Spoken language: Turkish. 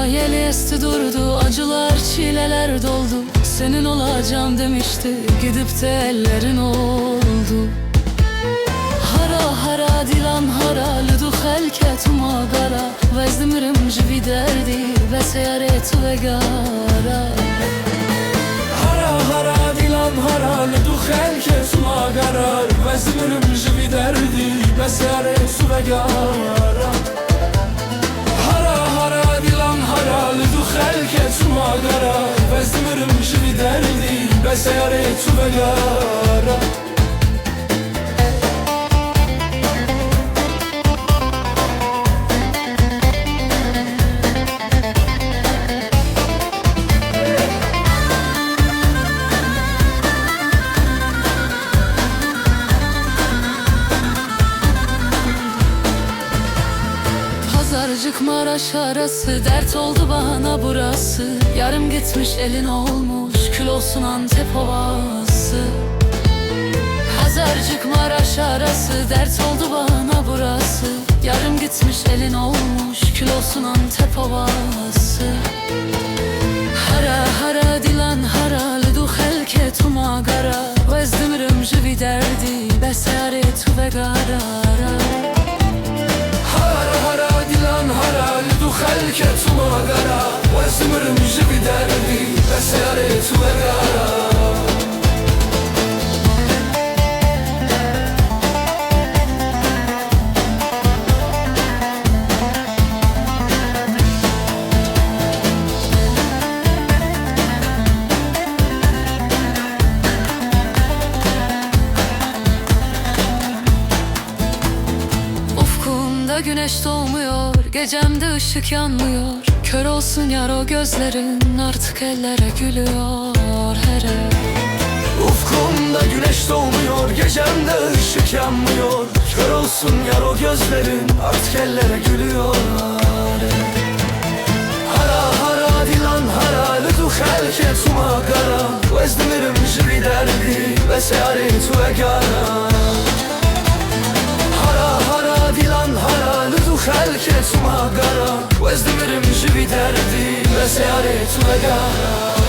Rüzgarda yel esti durdu, acılar çileler doldu. Senin olacağım demişti, gidip de ellerin oldu. Hara hara dilan hara, lüdu helket magara. Vezdimirim jivi derdi, ve seyaret ve gara. Hara hara dilan hara, lüdu helket magara. Vezdimirim jivi derdi, ve seyaret ve gara. Magara, vezdimirim jivi derdi, ve seyaret ve gara. Pazarcık Maraş arası, dert oldu bana burası. Yarım gitmiş elin olmuş, kül olsun Antep ovası. Pazarcık Maraş arası, dert oldu bana burası. Yarım gitmiş elin olmuş, kül olsun Antep ovası. Hara hara dilan hara, lüdu helket magara. Vezdimirim jivi derdi, be seyaret ve gara. Helket magara, vezdimirim jivi derdi, ve seyaret ve gara. Ufkumda güneş doğmuyor, gecemde ışık yanmıyor. Kör olsun yar o gözlerin, artık ellere gülüyor here. Ufkumda güneş doğmuyor, gecemde ışık yanmıyor. Kör olsun yar o gözlerin, artık ellere gülüyor here. Hara hara dilan hara, lüdu helket magara. Vezdimirim jivi derdi, ve seyaret ve gara. Helket magara, vezdimirim jivi derdi, ve seyaret ve gara.